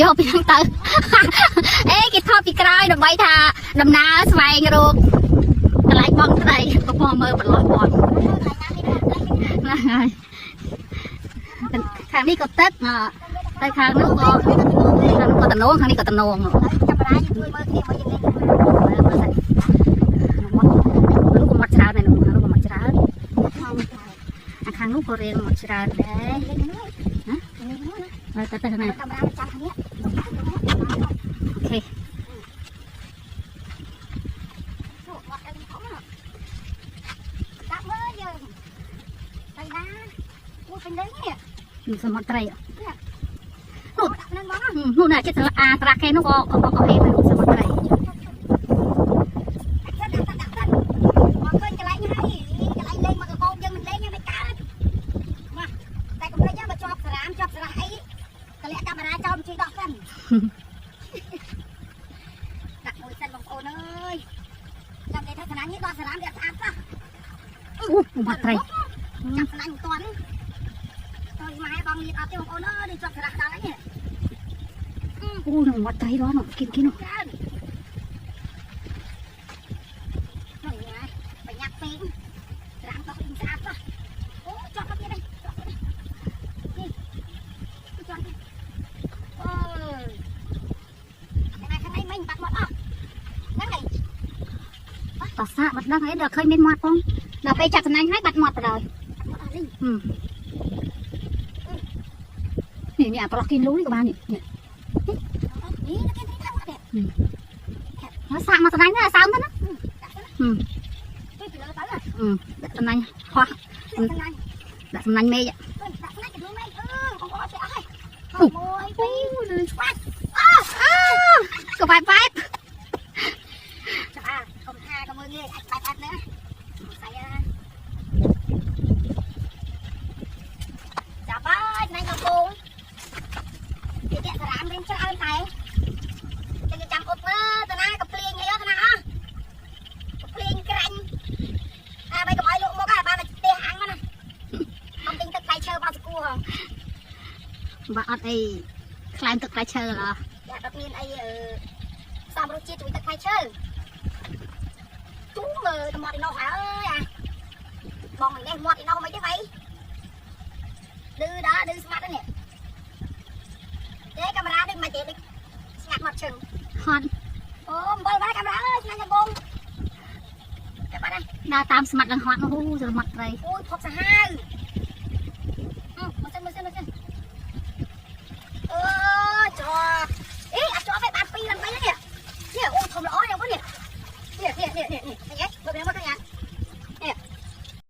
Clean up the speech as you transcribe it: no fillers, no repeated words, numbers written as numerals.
យកពីហ្នឹងទៅអេគេថតពីក្រោយដើម្បីថាដំណើរស្វែងរកកន្លែងបងត្រីកំពុងមើលបន្លោះបងណាហើយខាងនេះក៏ទឹកតែខាងនោះក៏តំណងខាងនេះក៏តំណងចាប់រាយជួយមើលគ្នាមកយើងនេះមើលសិនលោកក៏មកច្រើនដែរលោកក៏មកច្រើនខាងនោះក៏រៀងមកច្រើនដែរណាហើយទៅខាងណាកាមេរ៉ាចាំខាងនេះអូខេសមុទ្រត្រីនោះណាចិត្តអាត្រាកេនោះក៏ហេទៅសមុទ្រត្រីមកឃើញកន្លែងហើយកន្លែងលេងមកកកោយើងមិនលេងមិនកើតមកតែកុំភ្លេចមកជាប់សារ៉ាមជាប់ស្រះអីកលាក់កាមេរ៉ាចោលជួយដោះសិនដាក់មួយសិនបងប្អូនអើយចាំគេថាកន្លែងនេះដោះសារ៉ាមវាស្អាតណាស់អូមកត្រីចាប់កន្លែងមិនទាន់ម៉ែបងលៀតអត់ទេបងប្អូនអើយនេះជាប់ស្រះដល់ហ្នឹងអូនឹងមកត្រីដល់គិននោះនោះញ៉ាបញ្ញាក់ពេកត្រាំក៏ស្អាតទៅអូជាប់មកទៀតនេះជាប់នេះជាប់អូតែខាងនេះមិញបាត់មកអស់ហ្នឹងហើយតោះសាកបាត់ដឹងអីដល់ឃើញមានមាត់ផងដល់ពេលចាប់សំណាញ់ហើយបាត់មាត់ទៅដល់นี่អាប្រុសគីលូនេះក៏បាននេះមកសាកមកសំណាញ់ទៅសើមទៅណាដាក់សំណាញ់ហោះដាក់សំណាញ់មេឃដាក់សំណាញ់ទៅមេឃបងប្អូនចេះអស់ហើយ1 2 3ស្វាច់ក៏បែបចាំកុំថាក៏មើលងាយអាចបែបណាស្អីចាប់ហើយណៃកំពុងគេតាក់សារ៉ាមរៀងច្រើនតែគេចាំអុតមើលតាណាក៏ភ្លៀងអីអស់តាណាអស់ក៏ភ្លៀងក្រាញ់បីកុំឲ្យលក់មកបានតែផ្ទះអាំងមកណាអត់ទិញទឹកផ្លែឈើមកសគួរហងបាទអត់អីខ្លែងទឹកផ្លែឈើហ៎យ៉ាអត់មានអីសំរសជាតិជួយទឹកផ្លែឈើទូមើលតែមាត់ឯនោះអើយបងនេះមាត់ឯនោះមិនទេvậyឌឺដល់ឌឺស្មាត់ហ្នឹងទេកាមេរ៉ាដូចមិនទេដូចស្ងាត់មកជើងហត់អូអំបិលបាយកាមេរ៉ាអើយស្ងាត់យ៉ាងបងចាំបាត់ហើយដើរតាមស្មាត់នឹងហត់នោះសមុទ្រត្រីអូយផុតសាហាវ